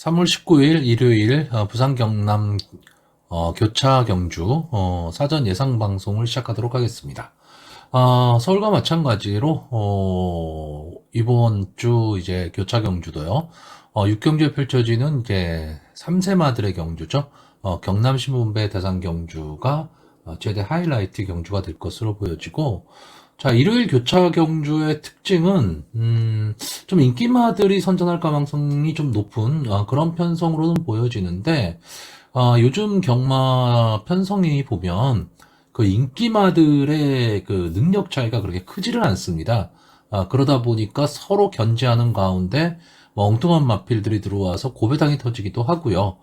3월 19일 일요일 부산 경남 교차 경주 사전 예상 방송을 시작하도록 하겠습니다. 서울과 마찬가지로 이번 주 이제 교차 경주도요. 6경주에 펼쳐지는 이제 3세마들의 경주죠. 경남 신문배 대상 경주가 최대 하이라이트 경주가 될 것으로 보여지고, 자, 일요일 교차 경주의 특징은 좀 인기마들이 선전할 가능성이 좀 높은 그런 편성으로는 보여지는데, 요즘 경마 편성이 보면 그 인기마들의 그 능력 차이가 그렇게 크지를 않습니다. 그러다 보니까 서로 견제하는 가운데 뭐 엉뚱한 마필들이 들어와서 고배당이 터지기도 하고요.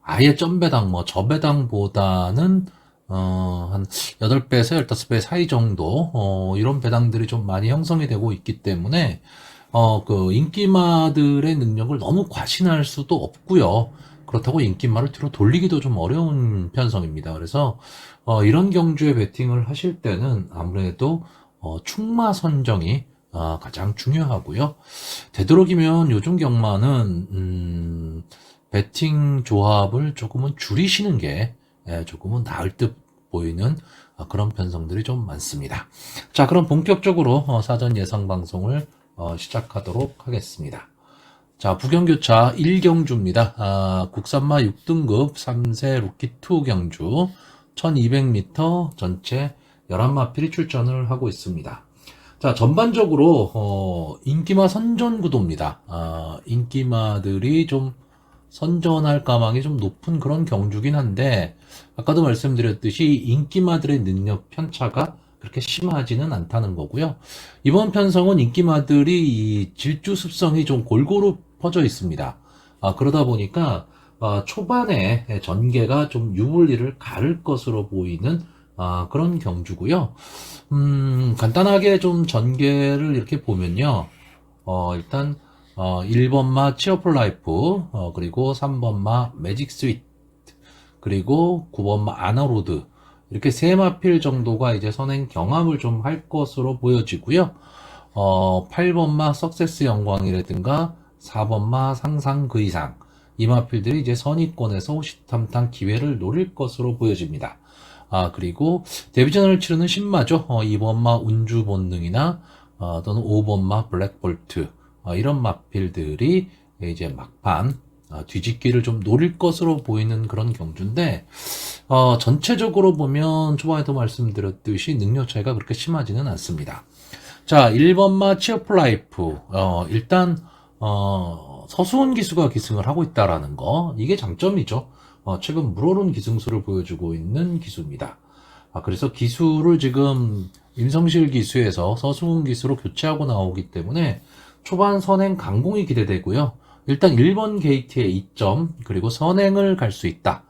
아예 점배당, 뭐 저배당보다는 한 8배에서 15배 사이 정도, 이런 배당들이 좀 많이 형성이 되고 있기 때문에, 그 인기마들의 능력을 너무 과신할 수도 없고요. 그렇다고 인기마를 뒤로 돌리기도 좀 어려운 편성입니다. 그래서, 이런 경주에 베팅을 하실 때는 아무래도, 충마 선정이, 가장 중요하고요. 되도록이면 요즘 경마는, 배팅 조합을 조금은 줄이시는 게, 조금은 나을 듯 보이는 그런 편성들이 좀 많습니다. 자, 그럼 본격적으로 사전 예상 방송을 시작하도록 하겠습니다. 자, 부경교차 1경주입니다. 국산마 6등급 3세 루키2 경주 1200m 전체 11마필이 출전을 하고 있습니다. 자, 전반적으로 인기마 선전 구도입니다. 인기마들이 좀 선전할 가망이 좀 높은 그런 경주긴 한데, 아까도 말씀드렸듯이 인기마들의 능력 편차가 그렇게 심하지는 않다는 거고요. 이번 편성은 인기마들이 이 질주 습성이 좀 골고루 퍼져 있습니다. 그러다 보니까 초반에 전개가 좀 유불리를 가를 것으로 보이는 그런 경주고요. 간단하게 좀 전개를 이렇게 보면요. 일단 1번마 치어풀 라이프, 그리고 3번마 매직 스윗, 그리고 9번마 아나로드, 이렇게 세 마필 정도가 이제 선행 경합을 좀 할 것으로 보여지고요. 8번마 석세스 영광이라든가 4번마 상상 그 이상, 이 마필들이 이제 선의권에서 호시탐탐 기회를 노릴 것으로 보여집니다. 그리고 데뷔전을 치르는 신마죠. 2번마 운주 본능이나 또는 5번마 블랙볼트, 이런 마필들이 이제 막판 뒤집기를 좀 노릴 것으로 보이는 그런 경주인데, 전체적으로 보면 초반에도 말씀드렸듯이 능력 차이가 그렇게 심하지는 않습니다. 자, 1번마 치어풀 라이프, 일단 서수훈 기수가 기승을 하고 있다라는 거, 이게 장점이죠. 최근 물오른 기승수를 보여주고 있는 기수입니다. 그래서 기수를 지금 임성실 기수에서 서수훈 기수로 교체하고 나오기 때문에 초반 선행 강공이 기대되고요. 일단 1번 게이트의 2점, 그리고 선행을 갈 수 있다.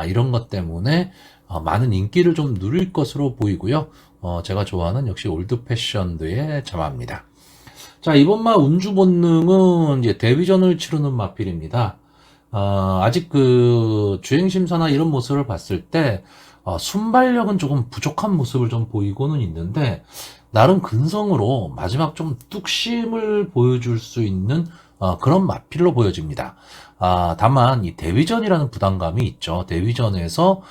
이런 것 때문에 많은 인기를 좀 누릴 것으로 보이고요. 제가 좋아하는 역시 올드 패션드의 자마입니다. 자, 이번마 운주 본능은 이제 데뷔전을 치르는 마필입니다. 아직 그 주행심사나 이런 모습을 봤을 때 순발력은 조금 부족한 모습을 좀 보이고는 있는데, 나름 근성으로 마지막 좀 뚝심을 보여줄 수 있는 그런 마필로 보여집니다. 다만 이 데뷔전이라는 부담감이 있죠. 데뷔전에서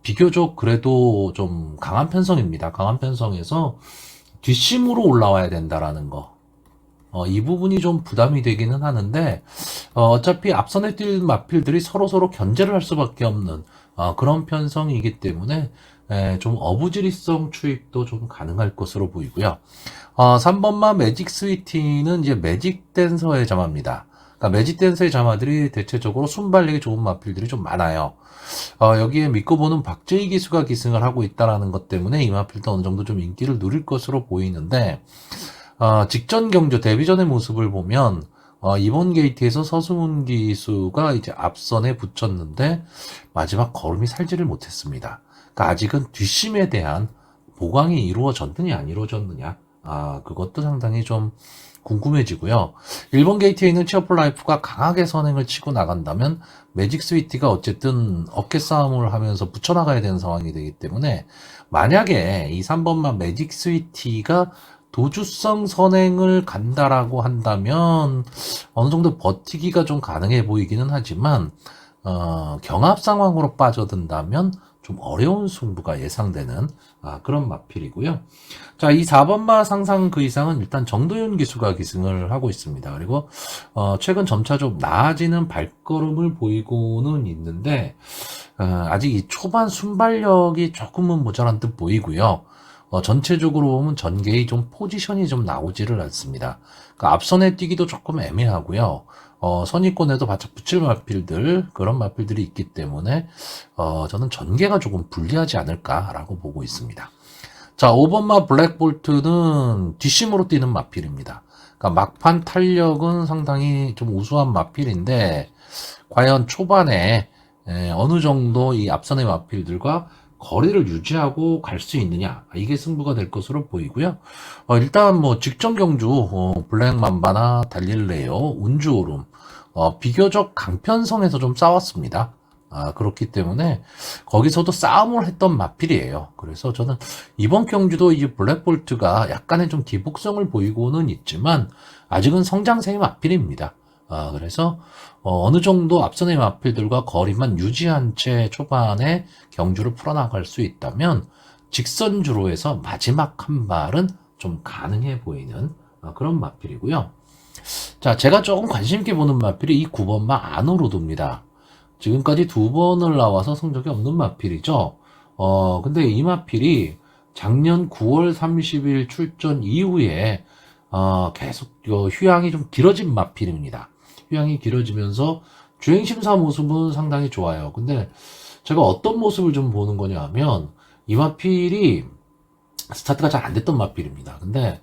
비교적 그래도 좀 강한 편성입니다. 강한 편성에서 뒷심으로 올라와야 된다라는 거. 이 부분이 좀 부담이 되기는 하는데, 어차피 앞선에 뛸 마필들이 서로서로 견제를 할 수밖에 없는 그런 편성이기 때문에 좀 어부지리성 추입도 좀 가능할 것으로 보이고요. 3번마 매직 스위티는 이제 매직 댄서의 자마입니다. 그러니까 매직 댄서의 자마들이 대체적으로 순발력이 좋은 마필들이 좀 많아요. 여기에 믿고 보는 박재희 기수가 기승을 하고 있다는 것 때문에 이 마필도 어느 정도 좀 인기를 누릴 것으로 보이는데, 직전 경주 데뷔전의 모습을 보면 이번 게이트에서 서승훈 기수가 이제 앞선에 붙였는데 마지막 걸음이 살지를 못했습니다. 그러니까 아직은 뒷심에 대한 보강이 이루어졌느냐 안 이루어졌느냐, 그것도 상당히 좀 궁금해지고요. 1번 게이트에 있는 치어풀 라이프가 강하게 선행을 치고 나간다면 매직 스위티가 어쨌든 어깨 싸움을 하면서 붙여나가야 되는 상황이 되기 때문에, 만약에 이 3번만 매직 스위티가 도주성 선행을 간다라고 한다면 어느 정도 버티기가 좀 가능해 보이기는 하지만 경합 상황으로 빠져든다면 좀 어려운 승부가 예상되는 그런 마필이고요. 자, 이 4번마 상상 그 이상은 일단 정도윤 기수가 기승을 하고 있습니다. 그리고 최근 점차 좀 나아지는 발걸음을 보이고는 있는데 아직 이 초반 순발력이 조금은 모자란 듯 보이고요. 전체적으로 보면 전개의 좀 포지션이 좀 나오지를 않습니다. 그러니까 앞선에 뛰기도 조금 애매하고요. 선입권에도 바짝 붙일 마필들, 그런 마필들이 있기 때문에, 저는 전개가 조금 불리하지 않을까라고 보고 있습니다. 자, 5번마 블랙볼트는 뒷심으로 뛰는 마필입니다. 그러니까 막판 탄력은 상당히 좀 우수한 마필인데, 과연 초반에 어느 정도 이 앞선의 마필들과 거리를 유지하고 갈 수 있느냐, 이게 승부가 될 것으로 보이고요. 일단 뭐 직전 경주 블랙맘바나 달릴레오, 운주오름 비교적 강편성에서 좀 싸웠습니다. 그렇기 때문에 거기서도 싸움을 했던 마필이에요. 그래서 저는 이번 경주도 이 블랙볼트가 약간의 좀 기복성을 보이고는 있지만 아직은 성장세의 마필입니다. 그래서 어느 정도 앞선의 마필들과 거리만 유지한 채 초반에 경주를 풀어나갈 수 있다면 직선주로 해서 마지막 한 발은 좀 가능해 보이는 그런 마필이고요. 자, 제가 조금 관심 있게 보는 마필이 이 9번마 아노로드입니다. 지금까지 2번을 나와서 성적이 없는 마필이죠. 근데 이 마필이 작년 9월 30일 출전 이후에 계속 휴양이 좀 길어진 마필입니다. 휴양이 길어지면서 주행심사 모습은 상당히 좋아요. 근데 제가 어떤 모습을 좀 보는 거냐 하면 이 마필이 스타트가 잘 안 됐던 마필입니다. 근데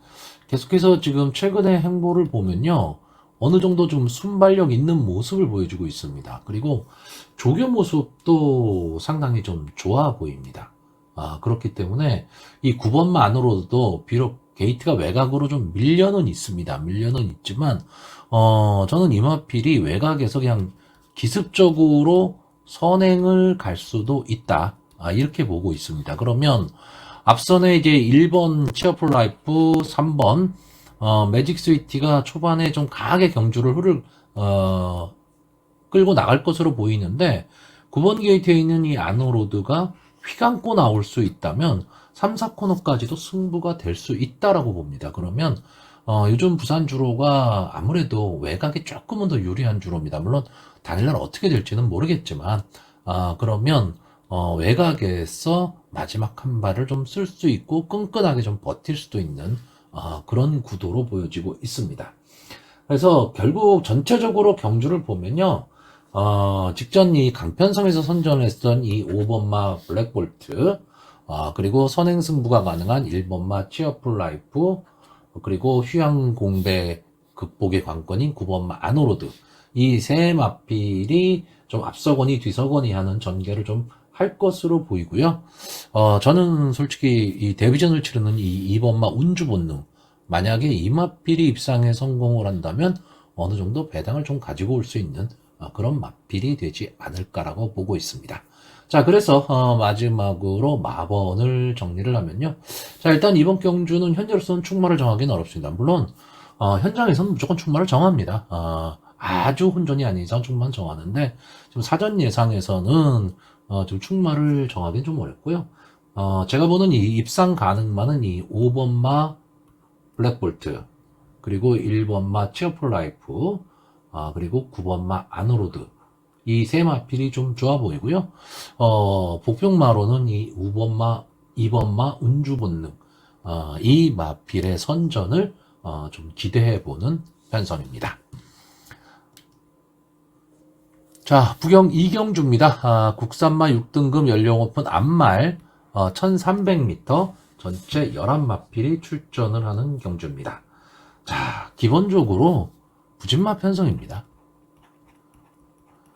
계속해서 지금 최근의 행보를 보면요. 어느 정도 좀 순발력 있는 모습을 보여주고 있습니다. 그리고 조교 모습도 상당히 좀 좋아 보입니다. 그렇기 때문에 이 9번만으로도 비록 게이트가 외곽으로 좀 밀려는 있습니다. 밀려는 있지만, 저는 이 마필이 외곽에서 그냥 기습적으로 선행을 갈 수도 있다. 이렇게 보고 있습니다. 그러면 앞선에 이제 1번 치어풀 라이프, 3번 매직 스위티가 초반에 좀 강하게 경주를 끌고 나갈 것으로 보이는데 9번 게이트에 있는 이 아노로드가 휘감고 나올 수 있다면 3, 4코너까지도 승부가 될 수 있다라고 봅니다. 그러면 요즘 부산 주로가 아무래도 외곽이 조금은 더 유리한 주로입니다. 물론 당일날 어떻게 될지는 모르겠지만 그러면 외곽에서 마지막 한 발을 좀 쓸 수 있고 끈끈하게 좀 버틸 수도 있는 그런 구도로 보여지고 있습니다. 그래서 결국 전체적으로 경주를 보면요. 직전 이 강편성에서 선전했던 이 5번마 블랙볼트, 그리고 선행승부가 가능한 1번마 치어풀 라이프, 그리고 휴양 공배 극복의 관건인 9번마 아노로드, 이 세 마필이 좀 앞서거니 뒤서거니 하는 전개를 좀 할 것으로 보이고요. 저는 솔직히 이 데뷔전을 치르는 이 2번마 운주 본능, 만약에 이 마필이 입상에 성공을 한다면 어느 정도 배당을 좀 가지고 올 수 있는 그런 마필이 되지 않을까라고 보고 있습니다. 자, 그래서 마지막으로 마번을 정리를 하면요. 자, 일단 이번 경주는 현재로서는 충마를 정하기는 어렵습니다. 물론 현장에서는 무조건 충마를 정합니다. 아주 혼전이 아닌 이상 충마는 정하는데 지금 사전 예상에서는 지금 충마를 정하기는 좀 어렵고요. 제가 보는 이 입상 가능만은 이 5번마 블랙볼트, 그리고 1번마 치어풀 라이프, 그리고 9번마 아노로드, 이 세 마필이 좀 좋아 보이고요. 복병마로는 이 5번마, 2번마 운주 본능, 이 마필의 선전을 좀 기대해 보는 편성입니다. 자, 부경 2경주입니다. 국산마 6등급 연령 오픈 앞말 1300m 전체 11마필이 출전을 하는 경주입니다. 자, 기본적으로 부진마 편성입니다.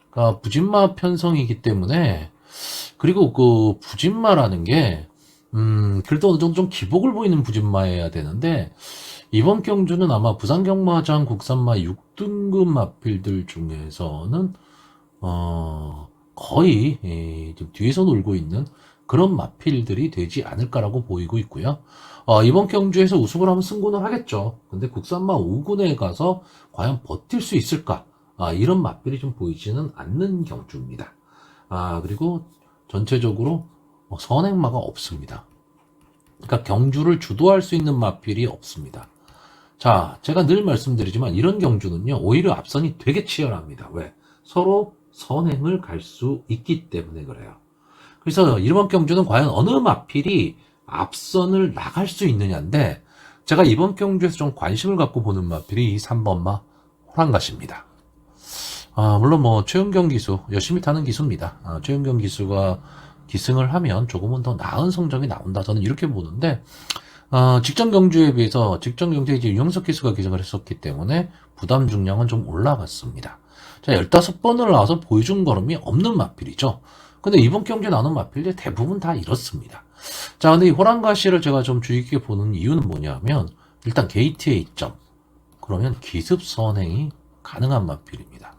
그러니까 부진마 편성이기 때문에, 그리고 그 부진마라는 게 그래도 어느 정도 좀 기복을 보이는 부진마여야 되는데 이번 경주는 아마 부산경마장 국산마 6등급 마필들 중에서는 거의 좀 뒤에서 놀고 있는 그런 마필들이 되지 않을까라고 보이고 있고요. 이번 경주에서 우승을 하면 승군을 하겠죠. 근데 국산마 5군에 가서 과연 버틸 수 있을까? 이런 마필이 좀 보이지는 않는 경주입니다. 그리고 전체적으로 선행마가 없습니다. 그러니까 경주를 주도할 수 있는 마필이 없습니다. 자, 제가 늘 말씀드리지만 이런 경주는요, 오히려 앞선이 되게 치열합니다. 왜? 서로 선행을 갈 수 있기 때문에 그래요. 그래서 이번 경주는 과연 어느 마필이 앞선을 나갈 수 있느냐인데, 제가 이번 경주에서 좀 관심을 갖고 보는 마필이 이 3번마 호랑가시입니다. 물론 최은경 기수, 열심히 타는 기수입니다. 최은경 기수가 기승을 하면 조금은 더 나은 성적이 나온다. 저는 이렇게 보는데, 직전 경주에 비해서 직전 경주에 이제 유영석 기수가 기승을 했었기 때문에 부담 중량은 좀 올라갔습니다. 자, 15번을 나와서 보여준 걸음이 없는 마필이죠. 근데 이번 경주에 나오는 마필들 대부분 다 이렇습니다. 자, 근데 이 호랑가시를 제가 좀 주의 깊게 보는 이유는 뭐냐면, 일단 게이트의 이점. 그러면 기습 선행이 가능한 마필입니다.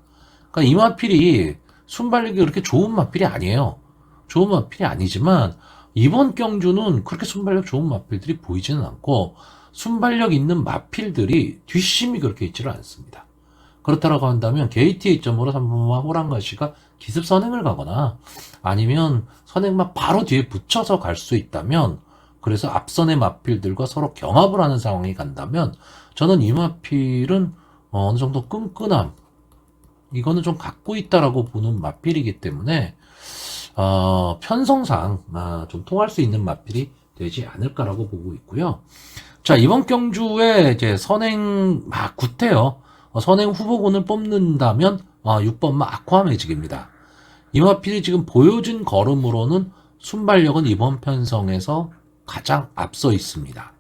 그러니까 이 마필이 순발력이 그렇게 좋은 마필이 아니에요. 좋은 마필이 아니지만, 이번 경주는 그렇게 순발력 좋은 마필들이 보이지는 않고 순발력 있는 마필들이 뒷심이 그렇게 있지를 않습니다. 그렇다고 한다면 게이트의 점으로 3번마 호랑가시가 기습 선행을 가거나 아니면 선행만 바로 뒤에 붙여서 갈 수 있다면, 그래서 앞선의 마필들과 서로 경합을 하는 상황이 간다면 저는 이 마필은 어느 정도 끈끈함, 이거는 좀 갖고 있다라고 보는 마필이기 때문에 편성상 좀 통할 수 있는 마필이 되지 않을까라고 보고 있고요. 자, 이번 경주에 이제 선행 구태여 선행 후보군을 뽑는다면 6번마 아쿠아 매직입니다. 이 마필이 지금 보여준 걸음으로는 순발력은 이번 편성에서 가장 앞서 있습니다.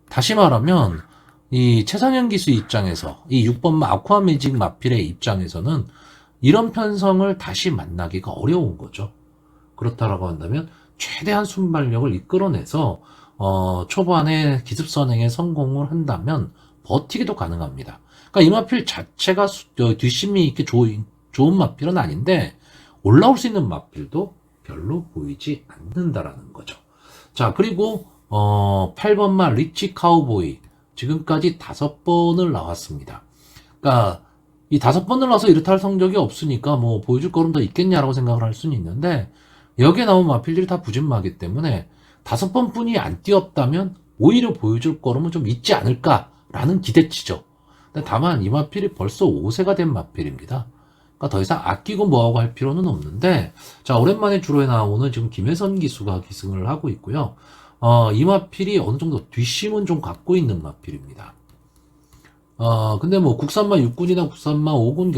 다시 말하면 이 최상현 기수 입장에서 이 6번마 아쿠아 매직 마필의 입장에서는 이런 편성을 다시 만나기가 어려운 거죠. 그렇다라고 한다면 최대한 순발력을 이끌어내서 초반에 기습선행에 성공을 한다면 버티기도 가능합니다. 그러니까 이 마필 자체가 뒷심이 이렇게 좋은 마필은 아닌데 올라올 수 있는 마필도 별로 보이지 않는다라는 거죠. 자, 그리고 8번마 리치 카우보이 지금까지 5번을 나왔습니다. 그러니까 이 5번을 나와서 이렇다 할 성적이 없으니까 보여줄 거름 더 있겠냐라고 생각을 할 수는 있는데, 여기에 나온 마필들이 다 부진마기 때문에 5번뿐이 안 뛰었다면 오히려 보여줄 거름은 좀 있지 않을까라는 기대치죠. 근데 다만 이 마필이 벌써 5세가 된 마필입니다. 그러니까 더 이상 아끼고 뭐하고 할 필요는 없는데, 자, 오랜만에 주로에 나오는 지금 김혜선 기수가 기승을 하고 있고요. 이 마필이 어느 정도 뒷심은 좀 갖고 있는 마필입니다. 근데 국산마 6군이나 국산마 5군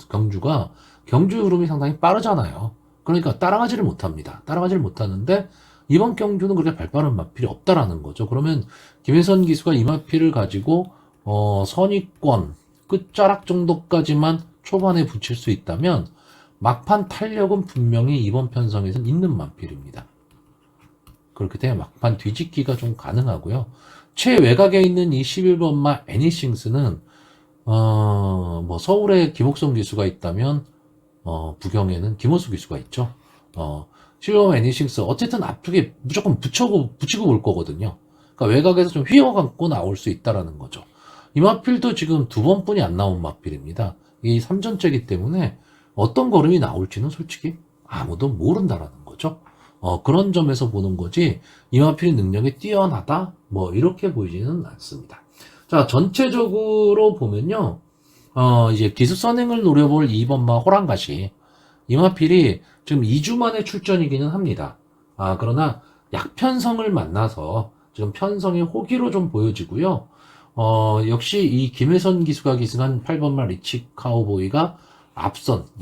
경주가 경주 흐름이 상당히 빠르잖아요. 그러니까 따라가지를 못합니다. 따라가지를 못하는데 이번 경주는 그렇게 발빠른 마필이 없다라는 거죠. 그러면 김혜선 기수가 이 마필을 가지고 선위권 끝자락 정도까지만 초반에 붙일 수 있다면 막판 탄력은 분명히 이번 편성에서는 있는 마필입니다. 그렇기 때문에 막판 뒤집기가 좀 가능하고요. 최외곽에 있는 이 11번마 애니싱스는 서울에 김옥성 기수가 있다면 부경에는 김호수 기수가 있죠. 실버 애니싱스 어쨌든 앞쪽에 무조건 붙이고 올 거거든요. 그러니까 외곽에서 좀 휘어갖고 나올 수 있다라는 거죠. 이 마필도 지금 2번뿐이 안 나온 마필입니다. 이 3전째이기 때문에 어떤 걸음이 나올지는 솔직히 아무도 모른다라는 거죠. 그런 점에서 보는 거지 이 마필의 능력이 뛰어나다 이렇게 보이지는 않습니다. 자, 전체적으로 보면요. 이제 기습 선행을 노려볼 2번마 호랑가시. 이 마필이 지금 2주 만에 출전이기는 합니다. 그러나 약편성을 만나서 지금 편성의 호기로 좀 보여지고요. 역시 이 김혜선 기수가 기승한 8번마 리치 카우보이가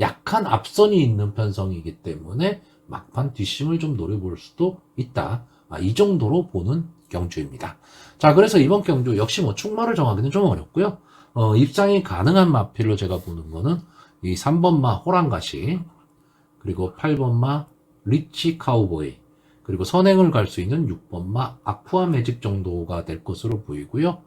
약한 앞선이 있는 편성이기 때문에 막판 뒷심을 좀 노려볼 수도 있다. 이 정도로 보는 경주입니다. 자, 그래서 이번 경주 역시 충마를 정하기는 좀 어렵고요. 입상이 가능한 마필로 제가 보는 거는 이 3번마 호랑가시, 그리고 8번마 리치 카우보이, 그리고 선행을 갈 수 있는 6번마 아쿠아 매직 정도가 될 것으로 보이고요.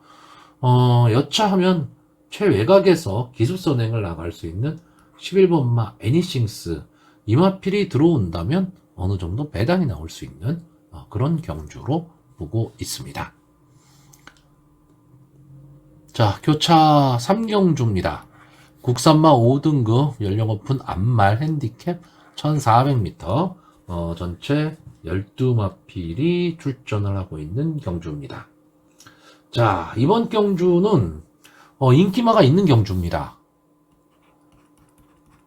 여차하면 최외곽에서 기습 선행을 나갈 수 있는 11번마 애니싱스, 이 마필이 들어온다면 어느 정도 배당이 나올 수 있는 그런 경주로 보고 있습니다. 자, 교차 3경주입니다. 국산마 5등급 연령 오픈 암말 핸디캡 1400m 전체 12마필이 출전을 하고 있는 경주입니다. 자, 이번 경주는 인기마가 있는 경주입니다.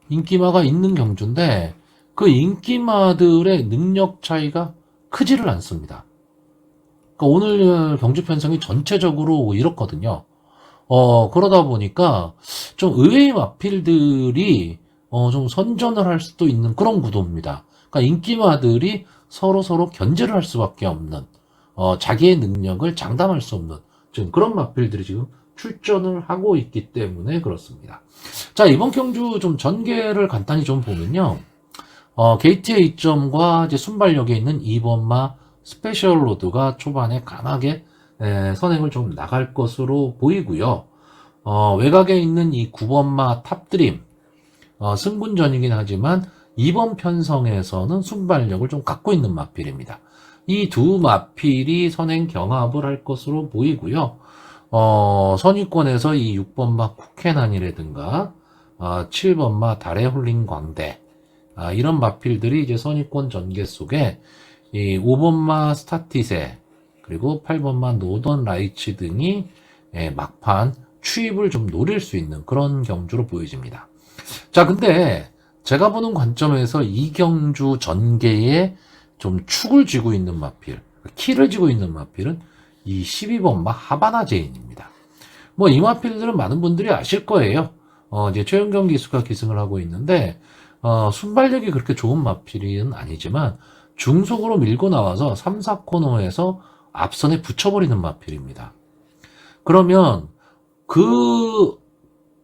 인기마가 있는 경주인데 그 인기마들의 능력 차이가 크지를 않습니다. 그러니까 오늘 경주 편성이 전체적으로 이렇거든요. 그러다 보니까 좀 의외의 마필들이 좀 선전을 할 수도 있는 그런 구도입니다. 그러니까 인기마들이 서로 견제를 할 수밖에 없는 자기의 능력을 장담할 수 없는 지금 그런 마필들이 지금 출전을 하고 있기 때문에 그렇습니다. 자, 이번 경주 좀 전개를 간단히 좀 보면요. 게이트의 2점과 이제 순발력에 있는 2번마 스페셜 로드가 초반에 강하게 선행을 좀 나갈 것으로 보이고요. 외곽에 있는 이 9번마 탑드림 승군전이긴 하지만 2번 편성에서는 순발력을 좀 갖고 있는 마필입니다. 이 두 마필이 선행 경합을 할 것으로 보이고요. 선위권에서 이 6번마 쿠케난이라든가 7번마 달의 홀린 광대 이런 마필들이 이제 선위권 전개 속에 이 5번마 스타티세 그리고 8번마 노던 라이츠 등이 막판 추입을 좀 노릴 수 있는 그런 경주로 보여집니다. 자, 근데 제가 보는 관점에서 이 경주 전개에 좀 축을 쥐고 있는 마필, 키를 쥐고 있는 마필은 이 12번마 하바나 제인입니다. 뭐 이 마필들은 많은 분들이 아실 거예요. 이제 최연경 기수가 기승을 하고 있는데 순발력이 그렇게 좋은 마필은 아니지만 중속으로 밀고 나와서 3, 4코너에서 앞선에 붙여버리는 마필입니다. 그러면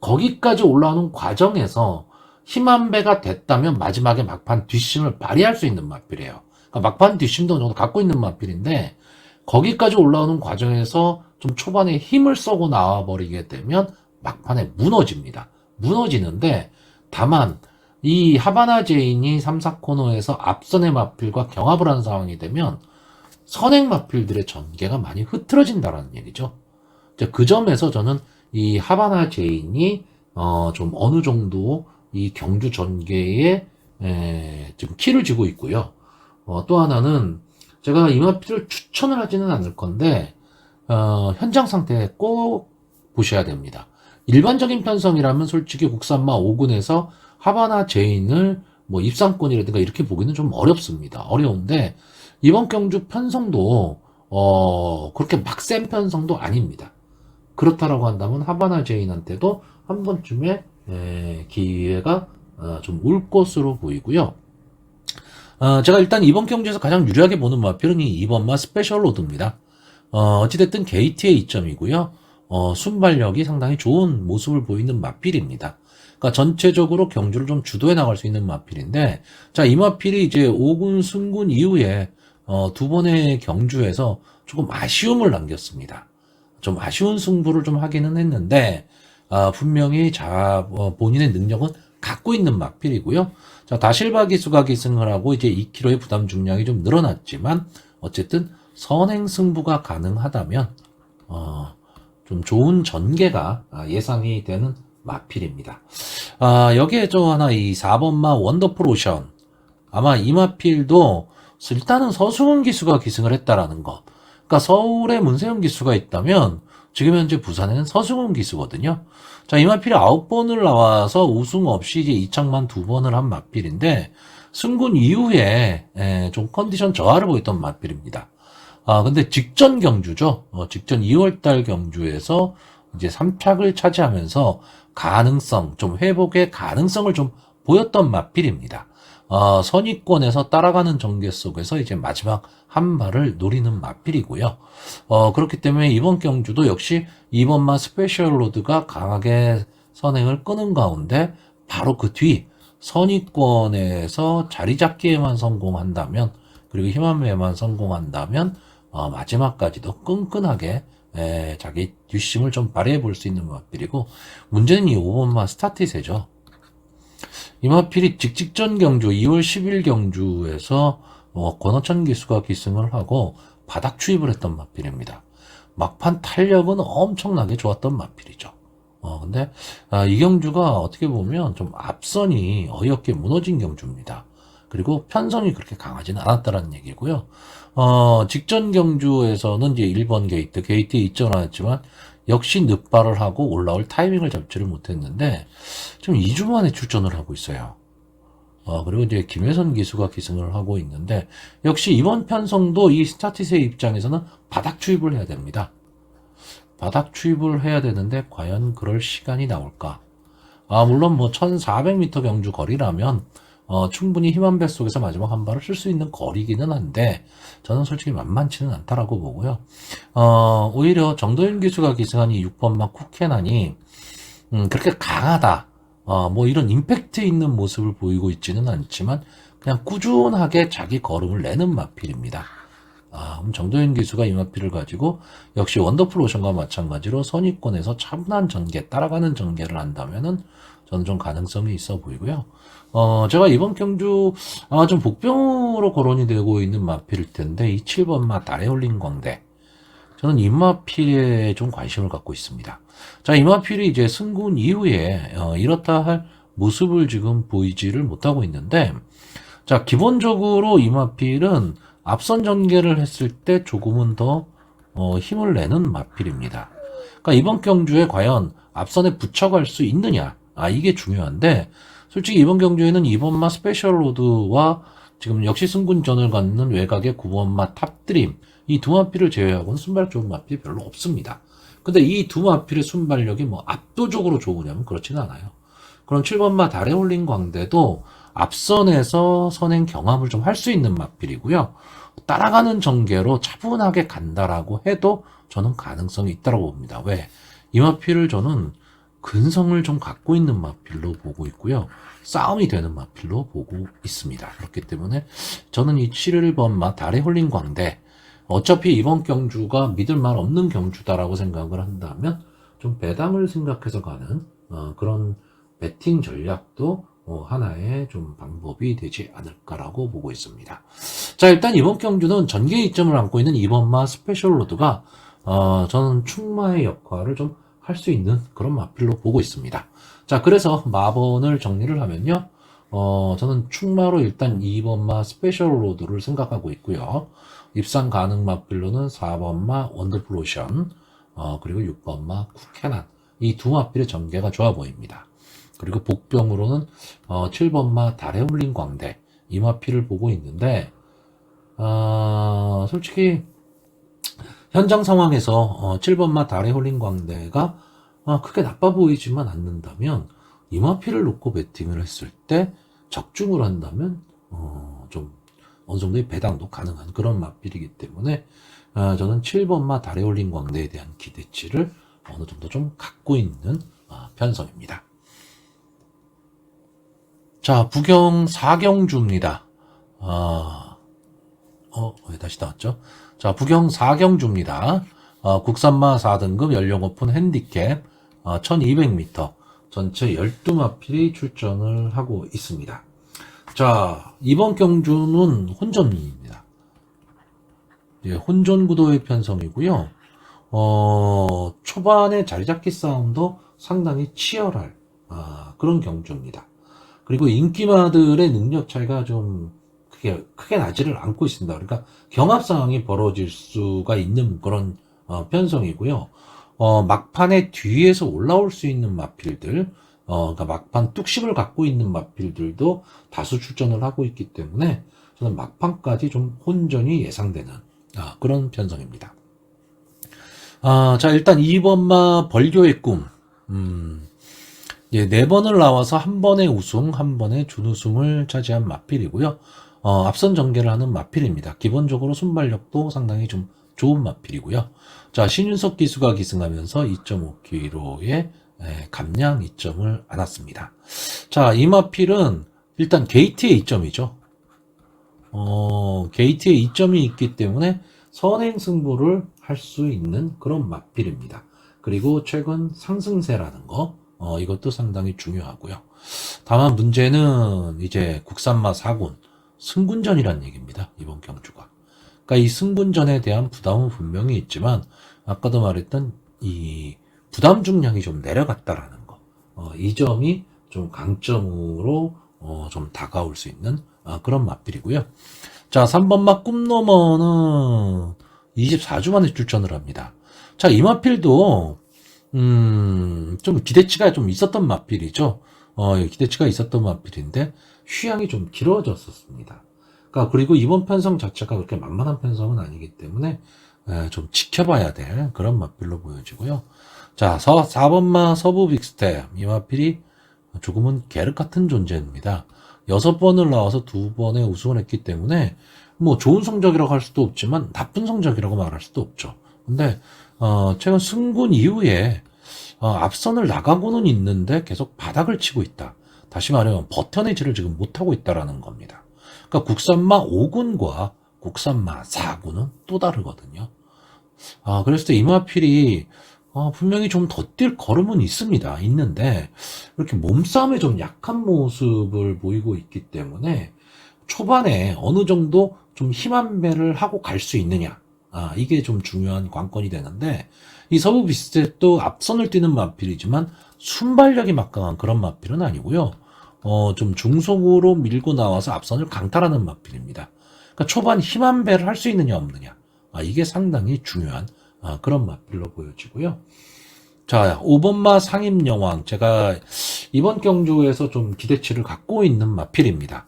거기까지 올라오는 과정에서 힘 한 배가 됐다면 마지막에 막판 뒷심을 발휘할 수 있는 마필이에요. 그러니까 막판 뒷심도 어느 정도 갖고 있는 마필인데 거기까지 올라오는 과정에서 좀 초반에 힘을 쏘고 나와버리게 되면 막판에 무너집니다. 무너지는데 다만 이 하바나 제인이 3, 4코너에서 앞선의 마필과 경합을 하는 상황이 되면 선행 마필들의 전개가 많이 흐트러진다는 얘기죠. 그 점에서 저는 이 하바나 제인이 좀 어느 정도 이 경주 전개에 지금 키를 쥐고 있고요. 또 하나는 제가 이 마필을 추천을 하지는 않을 건데 현장 상태 꼭 보셔야 됩니다. 일반적인 편성이라면 솔직히 국산마 5군에서 하바나 제인을 뭐 입상권이라든가 이렇게 보기는 좀 어렵습니다. 어려운데 이번 경주 편성도 그렇게 막 센 편성도 아닙니다. 그렇다라고 한다면 하바나 제인한테도 한 번쯤에 기회가 좀 올 것으로 보이고요. 제가 일단 이번 경주에서 가장 유리하게 보는 마필은 이 2번마 스페셜 로드입니다. 어찌됐든 게이트의 2점이고요. 순발력이 상당히 좋은 모습을 보이는 마필입니다. 그러니까 전체적으로 경주를 좀 주도해 나갈 수 있는 마필인데, 자, 이 마필이 이제 5군 승군 이후에 두 번의 경주에서 조금 아쉬움을 남겼습니다. 좀 아쉬운 승부를 좀 하기는 했는데, 분명히 본인의 능력은 갖고 있는 마필이고요. 자, 다실바 기수가 기승을 하고 이제 2kg의 부담 중량이 좀 늘어났지만, 어쨌든 선행 승부가 가능하다면, 좀 좋은 전개가 예상이 되는 마필입니다. 여기에 저 하나 이 4번마 원더풀 오션. 아마 이 마필도 일단은 서승훈 기수가 기승을 했다라는 거. 그러니까 서울에 문세영 기수가 있다면 지금 현재 부산에는 서승훈 기수거든요. 자, 이 마필이 9번을 나와서 우승 없이 이제 이창만 2번을 한 마필인데 승군 이후에 좀 컨디션 저하를 보였던 마필입니다. 근데 직전 경주죠. 직전 2월달 경주에서 이제 3착을 차지하면서 좀 회복의 가능성을 좀 보였던 마필입니다. 선위권에서 따라가는 전개 속에서 이제 마지막 한 발을 노리는 마필이고요. 그렇기 때문에 이번 경주도 역시 2번마 스페셜 로드가 강하게 선행을 끄는 가운데 바로 그 뒤 선위권에서 자리 잡기에만 성공한다면 그리고 힘한매만 성공한다면 마지막까지도 끈끈하게 자기 뒷심을 좀 발휘해 볼 수 있는 마필이고 문제는 이 5번마 스타티세죠. 이마필이 직전 경주 2월 10일 경주에서 권호천 기수가 기승을 하고 바닥 추입을 했던 마필입니다. 막판 탄력은 엄청나게 좋았던 마필이죠. 근데 이 경주가 어떻게 보면 좀 앞선이 어이없게 무너진 경주입니다. 그리고 편성이 그렇게 강하지는 않았다는 얘기고요. 직전 경주에서는 이제 1번 게이트에 입전하였지만 역시 늑발을 하고 올라올 타이밍을 잡지를 못했는데 지금 2주 만에 출전을 하고 있어요. 그리고 이제 김혜선 기수가 기승을 하고 있는데 역시 이번 편성도 이 스타티스의 입장에서는 바닥 추입을 해야 됩니다. 바닥 추입을 해야 되는데 과연 그럴 시간이 나올까? 물론 뭐 1400m 경주 거리라면 충분히 힘한 배 속에서 마지막 한 발을 쓸 수 있는 거리기는 한데 저는 솔직히 만만치는 않다라고 보고요. 오히려 정도윤 기수가 기승한 이 6번마 쿠케난이 그렇게 강하다. 뭐 이런 임팩트 있는 모습을 보이고 있지는 않지만 그냥 꾸준하게 자기 걸음을 내는 마필입니다. 그럼 정도윤 기수가 이 마필을 가지고 역시 원더풀 오션과 마찬가지로 선입권에서 차분한 전개, 따라가는 전개를 한다면은 저는 좀 가능성이 있어 보이고요. 제가 이번 경주 아마 좀 복병으로 거론이 되고 있는 마필일 텐데 이 7번마 달에 올린 광대. 저는 이 마필에 좀 관심을 갖고 있습니다. 자, 이 마필이 이제 승군 이후에 이렇다 할 모습을 지금 보이지를 못하고 있는데, 자, 기본적으로 이 마필은 앞선 전개를 했을 때 조금은 더 힘을 내는 마필입니다. 그러니까 이번 경주에 과연 앞선에 붙여갈 수 있느냐, 이게 중요한데, 솔직히 이번 경주에는 2번마 스페셜 로드와 지금 역시 승군전을 갖는 외곽의 9번마 탑드림, 이 두 마필을 제외하고는 순발력 좋은 마필이 별로 없습니다. 근데 이 두 마필의 순발력이 뭐 압도적으로 좋으냐면 그렇지는 않아요. 그럼 7번마 달에 올린 광대도 앞선에서 선행 경합을 좀 할 수 있는 마필이고요. 따라가는 전개로 차분하게 간다라고 해도 저는 가능성이 있다고 봅니다. 왜? 이 마필을 저는 근성을 좀 갖고 있는 마필로 보고 있고요. 싸움이 되는 마필로 보고 있습니다. 그렇기 때문에 저는 이 7번마 달에 홀린 광대, 어차피 이번 경주가 믿을 만 없는 경주다라고 생각을 한다면 좀 배당을 생각해서 가는 그런 배팅 전략도 하나의 좀 방법이 되지 않을까라고 보고 있습니다. 자, 일단 이번 경주는 전개 이점을 안고 있는 2번마 스페셜 로드가 저는 충마의 역할을 좀 할 수 있는 그런 마필로 보고 있습니다. 자, 그래서 마번을 정리를 하면요. 저는 충마로 일단 2번마 스페셜 로드를 생각하고 있고요. 입상 가능 마필로는 4번마 원더풀 오션, 그리고 6번마 쿠케난. 이 두 마필의 전개가 좋아 보입니다. 그리고 복병으로는 7번마 달에 올린 광대, 이 마필을 보고 있는데, 솔직히 현장 상황에서 7번마 달에 홀린 광대가 크게 나빠 보이지만 않는다면 이 마필을 놓고 배팅을 했을 때 적중을 한다면 좀 어느 정도의 배당도 가능한 그런 마필이기 때문에 저는 7번마 달에 올린 광대에 대한 기대치를 어느 정도 좀 갖고 있는 편성입니다. 자, 부경 4경주입니다. 왜 다시 나왔죠? 자, 부경 4경주입니다. 국산마 4등급 연령 오픈 핸디캡 1200m 전체 12마필이 출전을 하고 있습니다. 자, 이번 경주는 혼전입니다. 예, 혼전 구도의 편성이고요. 초반에 자리잡기 싸움도 상당히 치열할 그런 경주입니다. 그리고 인기마들의 능력 차이가 좀 크게 나지를 않고 있습니다. 그러니까 경합 상황이 벌어질 수가 있는 그런 편성이고요. 막판에 뒤에서 올라올 수 있는 마필들, 그러니까 막판 뚝심을 갖고 있는 마필들도 다수 출전을 하고 있기 때문에 저는 막판까지 좀 혼전이 예상되는 그런 편성입니다. 자, 일단 2번마 벌교의 꿈. 예, 4번을 나와서 한 번에 우승, 한 번에 준우승을 차지한 마필이고요. 앞선 전개를 하는 마필입니다. 기본적으로 순발력도 상당히 좀 좋은 마필이고요. 자, 신윤석 기수가 기승하면서 2.5kg의 감량 2점을 안았습니다. 자, 이 마필은 일단 게이트의 2점이죠. 게이트의 2점이 있기 때문에 선행 승부를 할 수 있는 그런 마필입니다. 그리고 최근 상승세라는 거, 이것도 상당히 중요하고요. 다만 문제는 이제 국산마 4군 승군전이란 얘기입니다. 이번 경주가. 그러니까 이 승군전에 대한 부담은 분명히 있지만 아까도 말했던 이 부담 중량이 좀 내려갔다라는 거. 이 점이 좀 강점으로 좀 다가올 수 있는 그런 마필이고요. 자, 3번마 꿈너머는 24주 만에 출전을 합니다. 자, 이 마필도 좀 기대치가 좀 있었던 마필이죠. 기대치가 있었던 마필인데 휴양이 좀 길어졌었습니다. 그러니까 그리고 이번 편성 자체가 그렇게 만만한 편성은 아니기 때문에 좀 지켜봐야 될 그런 마필로 보여지고요. 자, 4번마 서부 빅스텝. 이 마필이 조금은 계륵 같은 존재입니다. 6번을 나와서 2번에 우승을 했기 때문에 뭐 좋은 성적이라고 할 수도 없지만 나쁜 성적이라고 말할 수도 없죠. 근데 최근 승군 이후에 앞선을 나가고는 있는데 계속 바닥을 치고 있다. 다시 말하면 버텨내지를 지금 못하고 있다라는 겁니다. 그러니까 국산마 5군과 국산마 4군은 또 다르거든요. 그랬을 때 이마필이 분명히 좀 더 뛸 걸음은 있는데 이렇게 몸싸움에 좀 약한 모습을 보이고 있기 때문에 초반에 어느 정도 좀 힘한 배를 하고 갈 수 있느냐, 이게 좀 중요한 관건이 되는데 이 서부 비스텝도 앞선을 뛰는 마필이지만 순발력이 막강한 그런 마필은 아니고요. 좀 중속으로 밀고 나와서 앞선을 강탈하는 마필입니다. 그러니까 초반 힘한 배를 할 수 있느냐 없느냐, 이게 상당히 중요한 그런 마필로 보여지고요. 자, 5번마 상임여왕. 제가 이번 경주에서 좀 기대치를 갖고 있는 마필입니다.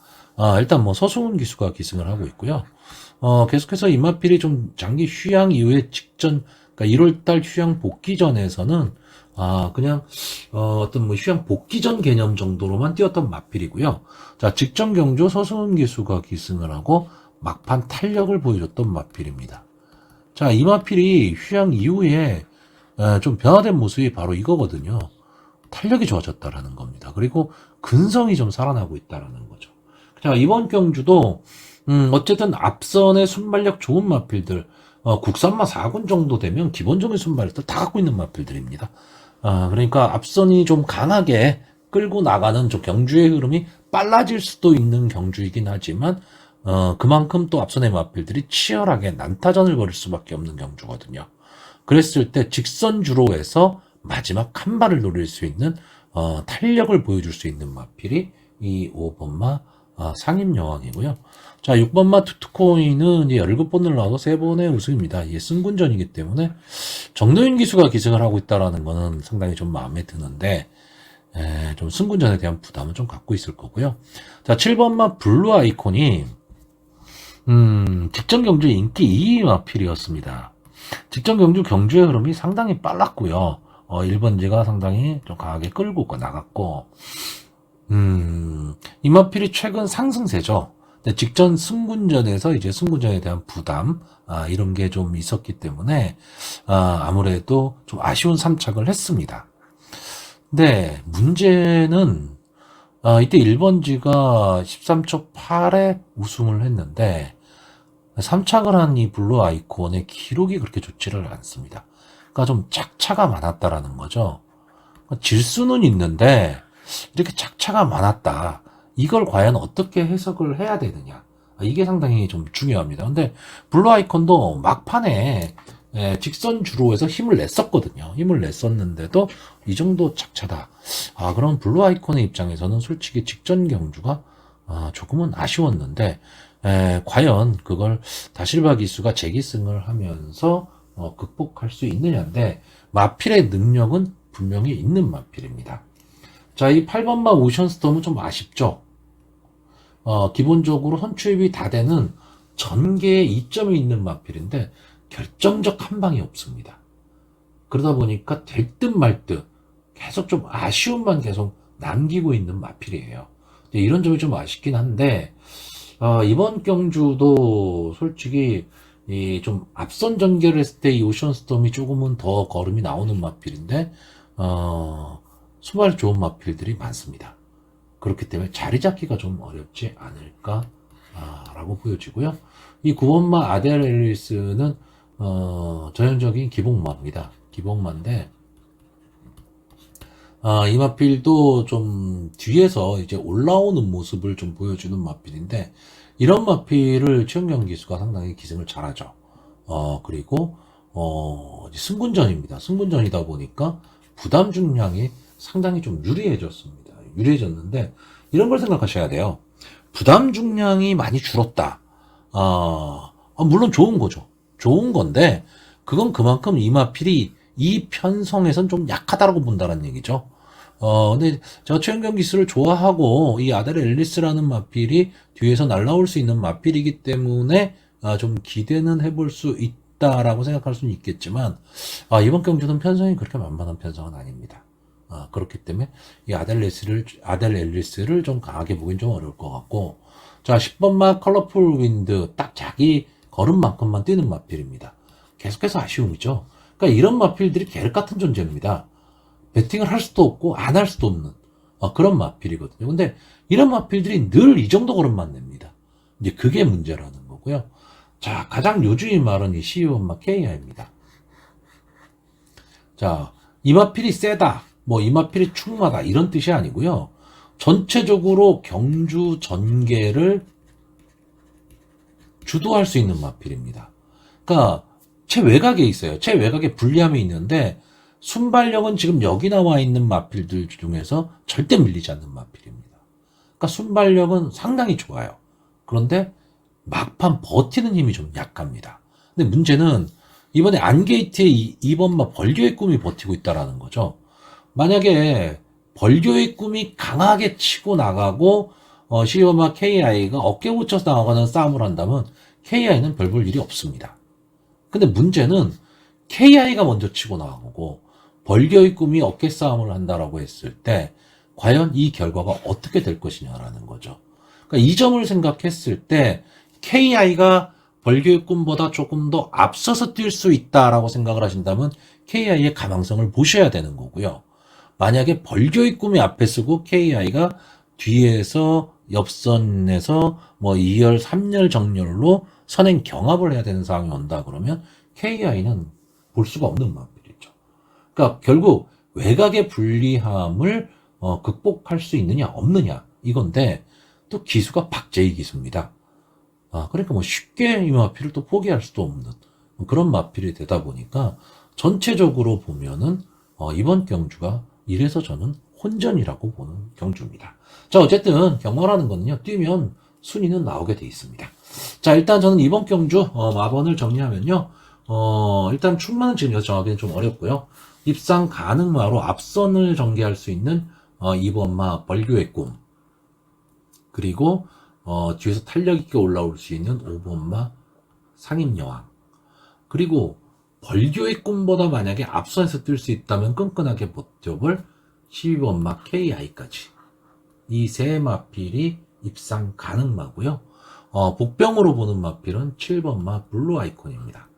일단 뭐 서승훈 기수가 기승을 하고 있고요. 계속해서 이 마필이 좀 장기 휴양 이후에 직전, 그러니까 1월달 휴양 복귀 전에서는 그냥 어떤 뭐 휴양 복귀 전 개념 정도로만 뛰었던 마필이고요. 자, 직전 경주 서승훈 기수가 기승을 하고 막판 탄력을 보여줬던 마필입니다. 자, 이 마필이 휴양 이후에 좀 변화된 모습이 바로 이거거든요. 탄력이 좋아졌다라는 겁니다. 그리고 근성이 좀 살아나고 있다라는 거죠. 자, 이번 경주도 어쨌든 앞선의 순발력 좋은 마필들, 국산마 4군 정도 되면 기본적인 순발력들 다 갖고 있는 마필들입니다. 그러니까 앞선이 좀 강하게 끌고 나가는 좀 경주의 흐름이 빨라질 수도 있는 경주이긴 하지만 그만큼 또 앞선의 마필들이 치열하게 난타전을 벌일 수밖에 없는 경주거든요. 그랬을 때 직선주로 해서 마지막 한 발을 노릴 수 있는 탄력을 보여줄 수 있는 마필이 이 5번마 상임여왕이고요. 자, 6번마 투투코인은 이제 17번을 나와서 3번의 우승입니다. 이게 승군전이기 때문에 정노인 기수가 기승을 하고 있다는 거는 상당히 좀 마음에 드는데 좀 승군전에 대한 부담은 좀 갖고 있을 거고요. 자, 7번마 블루 아이콘이 직전 경주 인기 2위 마필이었습니다. 직전 경주 경주의 흐름이 상당히 빨랐고요. 1번지가 상당히 좀 강하게 끌고 나갔고, 이 마필이 최근 상승세죠. 근데 직전 승군전에서 이제 승군전에 대한 부담, 이런 게 좀 있었기 때문에, 아무래도 좀 아쉬운 3착을 했습니다. 근데 문제는, 이때 1번지가 13초 8에 우승을 했는데 3착을 한 이 블루 아이콘의 기록이 그렇게 좋지를 않습니다. 그러니까 좀 착차가 많았다라는 거죠. 질 수는 있는데 이렇게 착차가 많았다. 이걸 과연 어떻게 해석을 해야 되느냐. 이게 상당히 좀 중요합니다. 근데 블루 아이콘도 막판에 직선 주로에서 힘을 냈었거든요. 힘을 냈었는데도 이 정도 착차다. 그럼 블루 아이콘의 입장에서는 솔직히 직전 경주가 조금은 아쉬웠는데 과연 그걸 다실바 기수가 재기승을 하면서 극복할 수 있느냐인데 마필의 능력은 분명히 있는 마필입니다. 자, 이 8번마 오션스톰은 좀 아쉽죠. 기본적으로 선출입이 다 되는 전개에 이점이 있는 마필인데 결정적 한 방이 없습니다. 그러다 보니까 될 듯 말 듯 계속 좀 아쉬움만 계속 남기고 있는 마필이에요. 이런 점이 좀 아쉽긴 한데 이번 경주도 솔직히 좀 앞선 전개를 했을 때 이 오션스톰이 조금은 더 걸음이 나오는 마필인데 수발 좋은 마필들이 많습니다. 그렇기 때문에 자리 잡기가 좀 어렵지 않을까 라고 보여지고요. 이 9번마 아델 앨리스는 전형적인 기복마입니다. 기복마인데 이 마필도 좀 뒤에서 이제 올라오는 모습을 좀 보여주는 마필인데, 이런 마필을 최은경 기수가 상당히 기승을 잘하죠. 그리고, 이제 승군전입니다. 승군전이다 보니까 부담 중량이 상당히 좀 유리해졌습니다. 유리해졌는데, 이런 걸 생각하셔야 돼요. 부담 중량이 많이 줄었다. 물론 좋은 거죠. 좋은 건데, 그건 그만큼 이 마필이 이 편성에선 좀 약하다라고 본다는 얘기죠. 근데 제가 최은경 기수를 좋아하고 이 아델 앨리스라는 마필이 뒤에서 날라올 수 있는 마필이기 때문에 좀 기대는 해볼 수 있다라고 생각할 수는 있겠지만 이번 경주는 편성이 그렇게 만만한 편성은 아닙니다. 그렇기 때문에 이 아델 앨리스를 좀 강하게 보긴 좀 어려울 것 같고, 자, 10번마 컬러풀 윈드 딱 자기 걸음만큼만 뛰는 마필입니다. 계속해서 아쉬움이죠. 그러니까 이런 마필들이 계륵 같은 존재입니다. 배팅을 할 수도 없고 안 할 수도 없는 그런 마필이거든요. 근데 이런 마필들이 늘 이 정도 걸음만 냅니다. 이제 그게 문제라는 거고요. 자, 가장 요주의 말은 이 시우엄마 KI입니다. 자, 이 마필이 세다, 뭐 이 마필이 충마다 이런 뜻이 아니고요. 전체적으로 경주 전개를 주도할 수 있는 마필입니다. 그러니까 최외곽에 있어요. 최외곽에 불리함이 있는데 순발력은 지금 여기 나와 있는 마필들 중에서 절대 밀리지 않는 마필입니다. 그러니까 순발력은 상당히 좋아요. 그런데 막판 버티는 힘이 좀 약합니다. 근데 문제는 이번에 안게이트의 2번마 벌교의 꿈이 버티고 있다라는 거죠. 만약에 벌교의 꿈이 강하게 치고 나가고 시오마 KI가 어깨 붙여서 나가는 싸움을 한다면 KI는 별 볼 일이 없습니다. 근데 문제는 KI가 먼저 치고 나가고 벌교의 꿈이 어깨 싸움을 한다라고 했을 때 과연 이 결과가 어떻게 될 것이냐라는 거죠. 그러니까 이 점을 생각했을 때 KI가 벌교의 꿈보다 조금 더 앞서서 뛸 수 있다라고 생각을 하신다면 KI의 가망성을 보셔야 되는 거고요. 만약에 벌교의 꿈이 앞에 서고 KI가 뒤에서 옆선에서 뭐 2열, 3열 정렬로 선행 경합을 해야 되는 상황이 온다 그러면 KI는 볼 수가 없는 마필이죠. 그러니까 결국 외곽의 불리함을 극복할 수 있느냐 없느냐 이건데, 또 기수가 박재희 기수입니다. 그러니까 뭐 쉽게 이 마필을 또 포기할 수도 없는 그런 마필이 되다 보니까 전체적으로 보면은 이번 경주가 이래서 저는 혼전이라고 보는 경주입니다. 자, 어쨌든 경마라는 거는요, 뛰면 순위는 나오게 돼 있습니다. 자, 일단 저는 이번 경주 마번을 정리하면요, 일단 충만은 지금 여기서 정하기는 좀 어렵고요. 입상 가능마로 앞선을 전개할 수 있는 2번마 벌교의 꿈, 그리고 뒤에서 탄력 있게 올라올 수 있는 5번마 상임여왕, 그리고 벌교의 꿈보다 만약에 앞선에서 뛸 수 있다면 끈끈하게 버텨볼 12번마 KI까지 이 세 마필이 입상 가능마고요. 복병으로 보는 마필은 7번마 블루 아이콘입니다.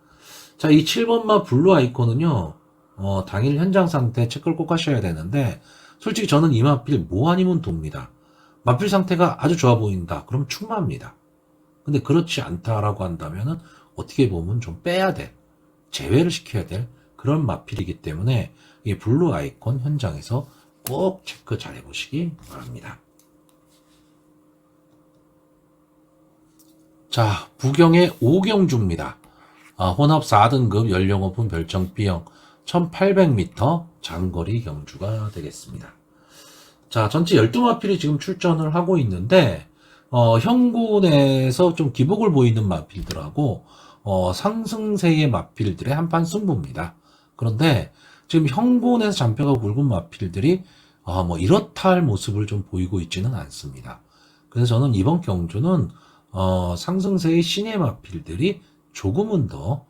자, 이 7번마 블루 아이콘은요, 당일 현장 상태 체크를 꼭 하셔야 되는데, 솔직히 저는 이 마필 뭐 아니면 돕니다. 마필 상태가 아주 좋아 보인다. 그럼 충마입니다. 근데 그렇지 않다라고 한다면은 어떻게 보면 좀 빼야 돼. 제외를 시켜야 될 그런 마필이기 때문에 이 블루 아이콘 현장에서 꼭 체크 잘 해보시기 바랍니다. 자, 부경의 오경주입니다. 혼합 4등급 연령 오픈 별정 B형 1800m 장거리 경주가 되겠습니다. 자, 전체 12마필이 지금 출전을 하고 있는데, 형군에서 좀 기복을 보이는 마필들하고, 상승세의 마필들의 한판 승부입니다. 그런데, 지금 형군에서 잔뼈가 굵은 마필들이, 뭐, 이렇다 할 모습을 좀 보이고 있지는 않습니다. 그래서 저는 이번 경주는, 상승세의 신의 마필들이 조금은 더,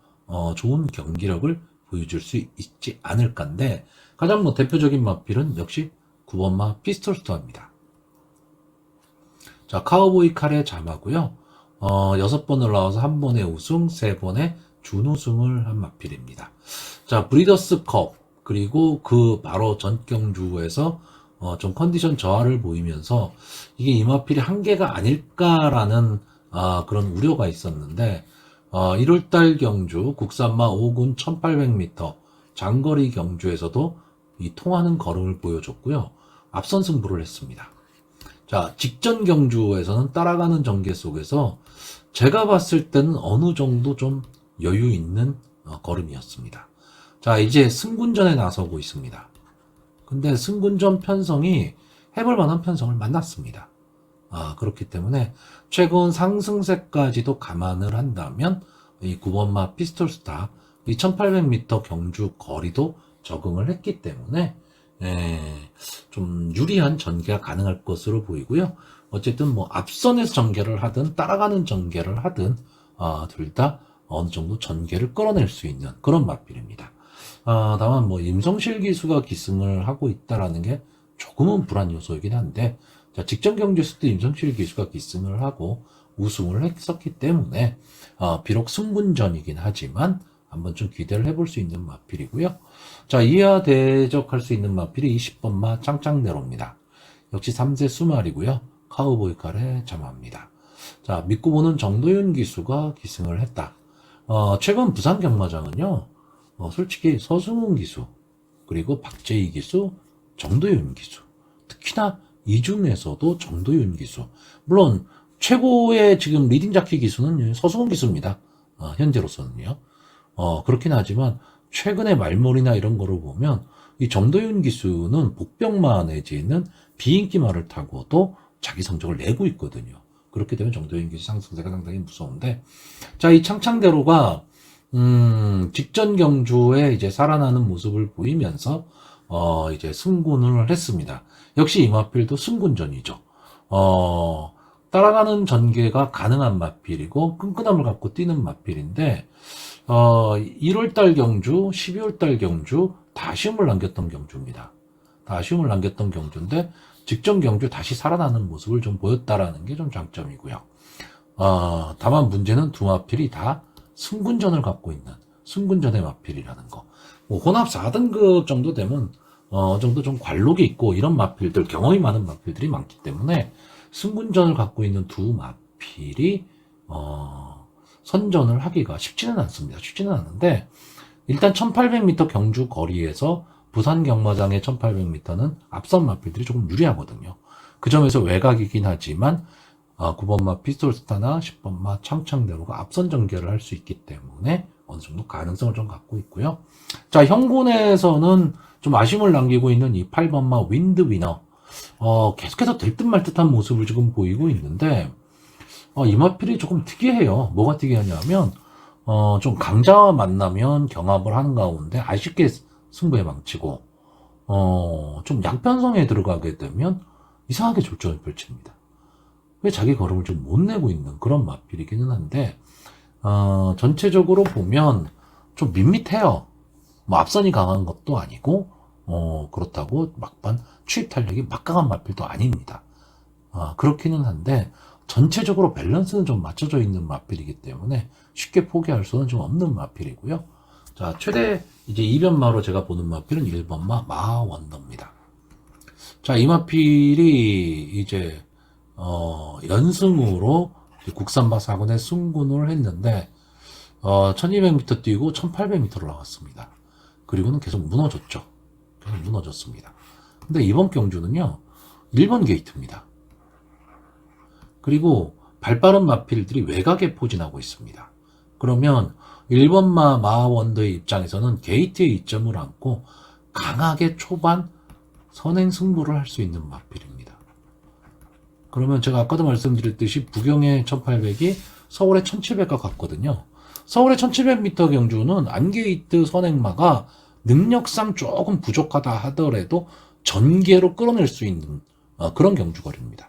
좋은 경기력을 보여줄 수 있지 않을까인데, 가장 뭐 대표적인 마필은 역시 9번마 피스톨스터입니다. 자, 카우보이 칼의 자마고요. 6번 올라와서 1번의 우승, 3번의 준우승을 한 마필입니다. 자, 브리더스 컵, 그리고 그 바로 전경주에서 좀 컨디션 저하를 보이면서 이게 이 마필이 한계가 아닐까라는 그런 우려가 있었는데, 1월달 경주 국산마 5군 1800m 장거리 경주에서도 이 통하는 걸음을 보여줬고요. 앞선 승부를 했습니다. 자, 직전 경주에서는 따라가는 전개 속에서 제가 봤을 때는 어느 정도 좀 여유 있는 걸음이었습니다. 자, 이제 승군전에 나서고 있습니다. 근데 승군전 편성이 해볼 만한 편성을 만났습니다. 그렇기 때문에 최근 상승세까지도 감안을 한다면 이 9번마 피스톨스타 이 1800m 경주 거리도 적응을 했기 때문에 좀 유리한 전개가 가능할 것으로 보이고요. 어쨌든 뭐 앞선에서 전개를 하든 따라가는 전개를 하든 둘 다 어느 정도 전개를 끌어낼 수 있는 그런 마필입니다. 다만 뭐 임성실 기수가 기승을 하고 있다라는 게 조금은 불안 요소이긴 한데, 자, 직전 경주에서 도 임성실 기수가 기승을 하고 우승을 했었기 때문에 비록 승분전이긴 하지만 한번 좀 기대를 해볼 수 있는 마필이고요. 자, 이하 대적할 수 있는 마필이 20번마 짱짱네로입니다. 역시 3세 수말이고요. 카우보이 칼에 잠합니다. 자, 믿고 보는 정도윤 기수가 기승을 했다. 최근 부산 경마장은요, 솔직히 서승훈 기수, 그리고 박재희 기수, 정도윤 기수, 특히나 이 중에서도 정도윤 기수, 물론 최고의 지금 리딩 자키 기수는 서승훈 기수입니다. 현재로서는요. 그렇긴 하지만 최근의 말몰이나 이런 거를 보면 이 정도윤 기수는 복병마 내지는 비인기마를 타고도 자기 성적을 내고 있거든요. 그렇기 때문에 정도윤 기수 상승세가 상당히 무서운데, 자, 이 창창대로가 직전 경주에 이제 살아나는 모습을 보이면서 이제 승군을 했습니다. 역시 이 마필도 승군전이죠. 따라가는 전개가 가능한 마필이고 끈끈함을 갖고 뛰는 마필인데 1월달 경주, 12월달 경주 다 아쉬움을 남겼던 경주입니다. 다 아쉬움을 남겼던 경주인데 직전 경주 다시 살아나는 모습을 좀 보였다라는 게 좀 장점이고요. 다만 문제는 두 마필이 다 승군전을 갖고 있는 승군전의 마필이라는 거. 뭐 혼합 4등급 정도 되면 정도 좀 관록이 있고 이런 마필들, 경험이 많은 마필들이 많기 때문에 승군전을 갖고 있는 두 마필이 선전을 하기가 쉽지는 않습니다. 쉽지는 않은데 일단 1800m 경주 거리에서 부산 경마장의 1800m는 앞선 마필들이 조금 유리하거든요. 그 점에서 외곽이긴 하지만 9번마 피스톨스타나 10번마 창창대로가 앞선 전개를 할 수 있기 때문에 어느 정도 가능성을 좀 갖고 있고요. 자, 형군에서는 좀 아쉬움을 남기고 있는 이 8번마 윈드위너, 계속해서 될 듯 말 듯한 모습을 지금 보이고 있는데, 이 마필이 조금 특이해요. 뭐가 특이하냐면, 좀 강자와 만나면 경합을 하는 가운데 아쉽게 승부에 망치고, 좀 약편성에 들어가게 되면 이상하게 졸전을 펼칩니다. 왜 자기 걸음을 좀 못 내고 있는 그런 마필이기는 한데, 전체적으로 보면 좀 밋밋해요. 뭐 앞선이 강한 것도 아니고, 그렇다고 막판 추입 탄력이 막강한 마필도 아닙니다. 그렇기는 한데, 전체적으로 밸런스는 좀 맞춰져 있는 마필이기 때문에 쉽게 포기할 수는 좀 없는 마필이고요. 자, 최대 이제 이변마로 제가 보는 마필은 1번마 마원더입니다. 자, 이 마필이 이제 연승으로 국산마 4군에 승군을 했는데 1200m 뛰고 1800m로 나왔습니다. 그리고는 계속 무너졌죠. 계속 무너졌습니다. 근데 이번 경주는요 1번 게이트입니다. 그리고 발빠른 마필들이 외곽에 포진하고 있습니다. 그러면 1번마 마원더의 입장에서는 게이트에 이점을 안고 강하게 초반 선행 승부를 할 수 있는 마필입니다. 그러면 제가 아까도 말씀드렸듯이 부경의 1800이 서울의 1700과 같거든요. 서울의 1700m 경주는 안게이트 선행마가 능력상 조금 부족하다 하더라도 전개로 끌어낼 수 있는 그런 경주거리입니다.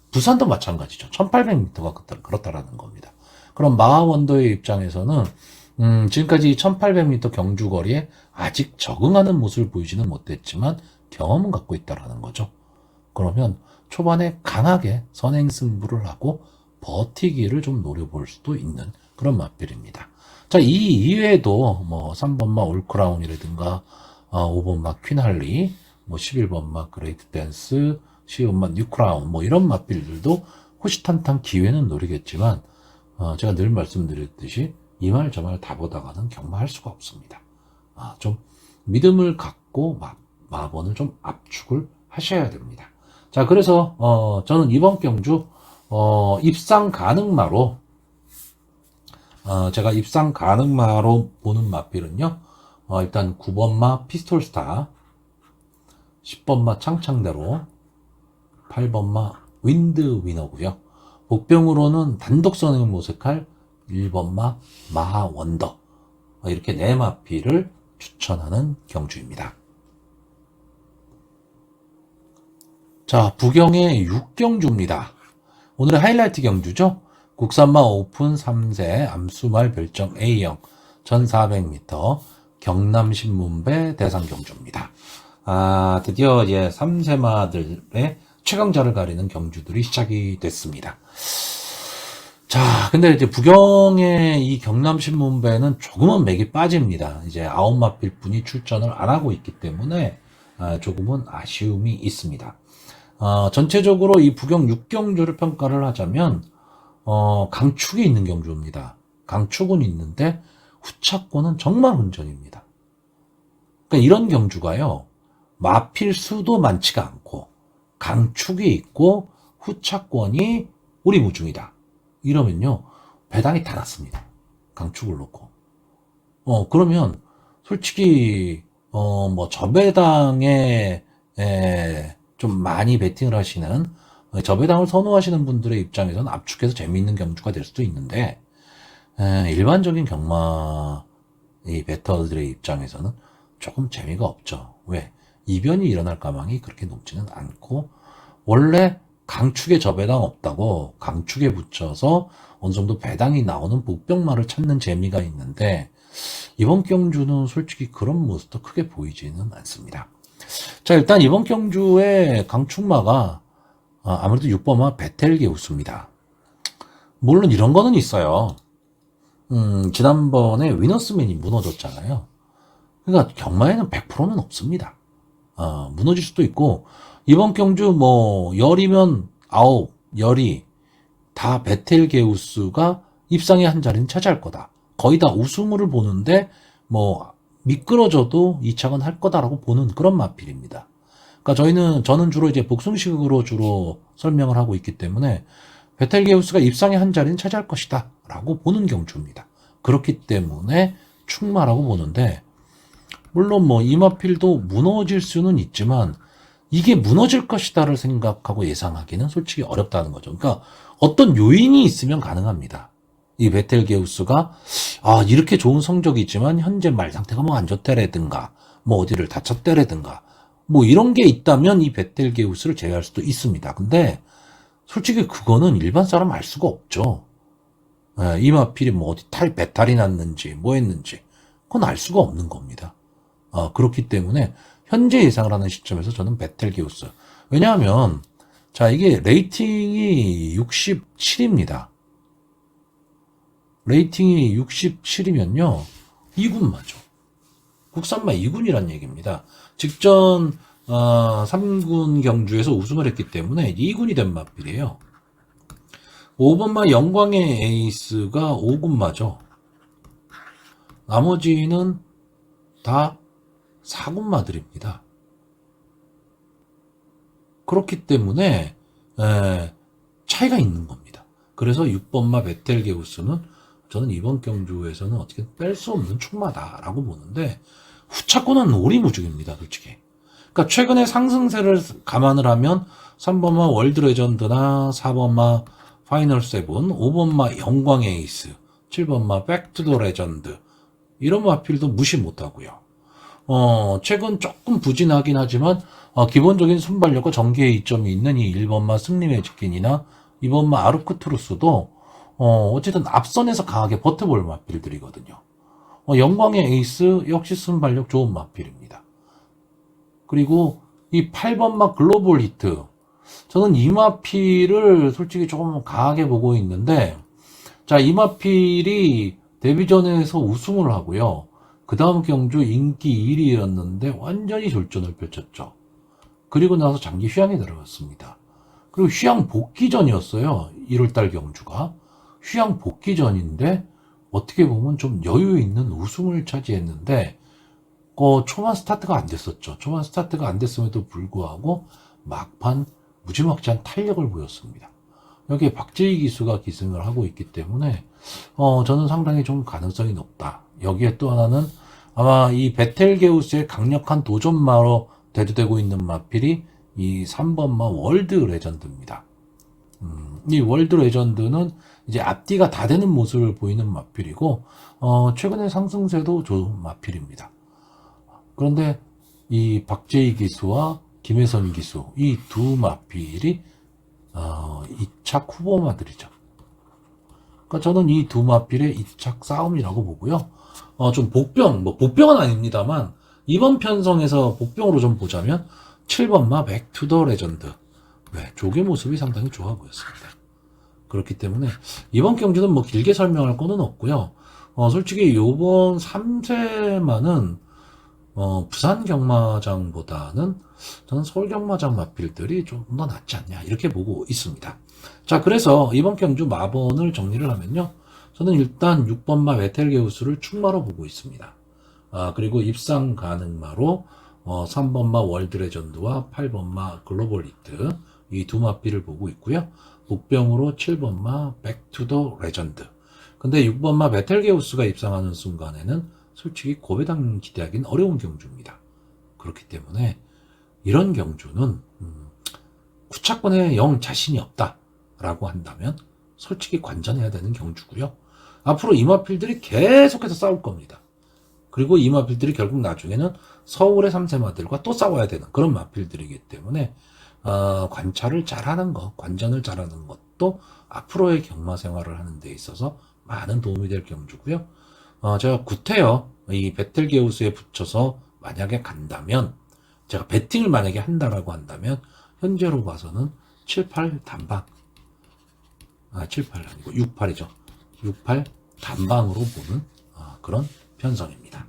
부산도 마찬가지죠. 1800m가 그렇다라는 겁니다. 그럼 마하원더의 입장에서는 지금까지 1800m 경주거리에 아직 적응하는 모습을 보이지는 못했지만 경험은 갖고 있다라는 거죠. 그러면 초반에 강하게 선행 승부를 하고 버티기를 좀 노려볼 수도 있는 그런 마필입니다. 자, 이 이외에도 뭐 3번마 올크라운이라든가 5번마 퀸할리, 뭐 11번마 그레이트 댄스, 12번마 뉴크라운 뭐 이런 마필들도 호시탄탄 기회는 노리겠지만 제가 늘 말씀드렸듯이 이 말 저 말 다 보다가는 경마할 수가 없습니다. 좀 믿음을 갖고 마번을 좀 압축을 하셔야 됩니다. 자, 그래서 저는 이번 경주 입상 가능마로 제가 입상 가능마로 보는 마필은요. 일단 9번마 피스톨스타, 10번마 창창대로, 8번마 윈드 위너고요. 복병으로는 단독선을 모색할 1번마 마하원더, 이렇게 4마필을 추천하는 경주입니다. 자, 부경의 6경주입니다. 오늘의 하이라이트 경주죠. 국산마 오픈 3세 암수말 별정 A형 1400m 경남신문배 대상 경주입니다. 드디어 이제 3세마들의 최강자를 가리는 경주들이 시작이 됐습니다. 자, 근데 이제 부경의 이 경남신문배는 조금은 맥이 빠집니다. 이제 9마필 뿐이 출전을 안 하고 있기 때문에 조금은 아쉬움이 있습니다. 전체적으로 이 부경 6경주를 평가를 하자면 강축이 있는 경주입니다. 강축은 있는데 후차권은 정말 혼전입니다. 그러니까 이런 경주가요, 마필 수도 많지가 않고 강축이 있고 후차권이 오리무중이다. 이러면요, 배당이 다 났습니다. 강축을 놓고. 그러면 솔직히 저배당에 좀 많이 베팅을 하시는, 저배당을 선호하시는 분들의 입장에서는 압축해서 재미있는 경주가 될 수도 있는데, 일반적인 경마 이 베터들의 입장에서는 조금 재미가 없죠. 왜? 이변이 일어날 가망이 그렇게 높지는 않고, 원래 강축에 저배당 없다고 강축에 붙여서 어느 정도 배당이 나오는 복병마를 찾는 재미가 있는데, 이번 경주는 솔직히 그런 모습도 크게 보이지는 않습니다. 자, 일단 이번 경주의 강축마가 아무래도 6번마 베텔게우스입니다. 물론 이런 거는 있어요. 지난번에 위너스맨이 무너졌잖아요. 그러니까 경마에는 100%는 없습니다. 무너질 수도 있고, 이번 경주 열이면 9, 열이 다 베텔게우스가 입상의 한 자리는 차지할 거다. 거의 다 우승을 보는데 미끄러져도 2착은 할 거다라고 보는 그런 마필입니다. 그러니까 저는 주로 이제 복숭식으로 주로 설명을 하고 있기 때문에 베텔게우스가 입상의 한 자리는 차지할 것이다 라고 보는 경주입니다. 그렇기 때문에 충마라고 보는데, 물론 이 마필도 무너질 수는 있지만 이게 무너질 것이다를 생각하고 예상하기는 솔직히 어렵다는 거죠. 그러니까 어떤 요인이 있으면 가능합니다. 이 베텔게우스가 이렇게 좋은 성적이 있지만 현재 말 상태가 안 좋다라든가 어디를 다쳤다라든가 이런 게 있다면 이 베텔게우스를 제외할 수도 있습니다. 근데 솔직히 그거는 일반 사람 알 수가 없죠. 이 마필이 어디 배탈이 났는지 했는지 그건 알 수가 없는 겁니다. 그렇기 때문에 현재 예상을 하는 시점에서 저는 베텔게우스. 왜냐하면 이게 레이팅이 67입니다. 레이팅이 67이면요 2군마죠. 국산마 2군이란 얘기입니다. 직전 3군 경주에서 우승을 했기 때문에 2군이 된 마필이에요. 5번마 영광의 에이스가 5군마죠. 나머지는 다 4군마들입니다. 그렇기 때문에 차이가 있는 겁니다. 그래서 6번마 베텔게우스는 저는 이번 경주에서는 어떻게 뺄 수 없는 충마다라고 보는데, 후차권은 오리무중입니다, 솔직히. 그러니까 최근에 상승세를 감안을 하면 3번마 월드 레전드나 4번마 파이널 세븐, 5번마 영광 에이스, 7번마 백투더 레전드 이런 마필도 무시 못하고요. 최근 조금 부진하긴 하지만 기본적인 순발력과 전개의 이점이 있는 이 1번마 승리의 직진이나 2번마 아르크투루스도 어쨌든 앞선에서 강하게 버텨볼 마필들이거든요. 영광의 에이스 역시 순발력 좋은 마필입니다. 그리고 이 8번마 글로벌 히트, 저는 이 마필을 솔직히 조금 강하게 보고 있는데, 이 마필이 데뷔전에서 우승을 하고요. 그 다음 경주 인기 1위였는데 완전히 졸전을 펼쳤죠. 그리고 나서 장기 휴양에 들어갔습니다. 그리고 휴양 복귀전이었어요. 1월달 경주가. 휴양 복귀전인데 어떻게 보면 좀 여유 있는 우승을 차지했는데, 초반 스타트가 안 됐었죠. 초반 스타트가 안 됐음에도 불구하고 막판 무지막지한 탄력을 보였습니다. 여기에 박재희 기수가 기승을 하고 있기 때문에 저는 상당히 좀 가능성이 높다. 여기에 또 하나는 아마 이 베텔게우스의 강력한 도전마로 대두되고 있는 마필이 이 3번마 월드 레전드입니다. 이 월드 레전드는 이제 앞뒤가 다 되는 모습을 보이는 마필이고 최근에 상승세도 좋은 마필입니다. 그런데 이 박재희 기수와 김혜선 기수 이 두 마필이 2착 후보마들이죠. 그러니까 저는 이 두 마필의 2착 싸움이라고 보고요. 좀 복병은 아닙니다만 이번 편성에서 복병으로 좀 보자면 7번마 백투더 레전드 조개 모습이 상당히 좋아 보였습니다. 그렇기 때문에 이번 경주는 뭐 길게 설명할 거는 없고요. 솔직히 요번 3세마는 부산 경마장보다는 저는 서울 경마장 마필들이 좀 더 낫지 않냐 이렇게 보고 있습니다. 자, 그래서 이번 경주 마번을 정리를 하면요. 저는 일단 6번마 베텔게우스를 축마로 보고 있습니다. 그리고 입상 가능마로 3번마 월드 레전드와 8번마 글로벌 히트 이 두 마필을 보고 있고요. 복병으로 7번마 백투더 레전드. 근데 6번마 베텔게우스가 입상하는 순간에는 솔직히 고배당 기대하기는 어려운 경주입니다. 그렇기 때문에 이런 경주는 구차권에 영 자신이 없다라고 한다면 솔직히 관전해야 되는 경주고요. 앞으로 이 마필들이 계속해서 싸울 겁니다. 그리고 이 마필들이 결국 나중에는 서울의 3세마들과 또 싸워야 되는 그런 마필들이기 때문에 관찰을 잘하는 것, 관전을 잘하는 것도 앞으로의 경마 생활을 하는 데 있어서 많은 도움이 될 경주고요. 제가 구태여 이 베텔게우스에 붙여서 만약에 간다면 제가 배팅을 만약에 한다라고 한다면 현재로 봐서는 7, 8 단방 7, 8 아니고 6, 8이죠. 6, 8 단방으로 보는 그런 편성입니다.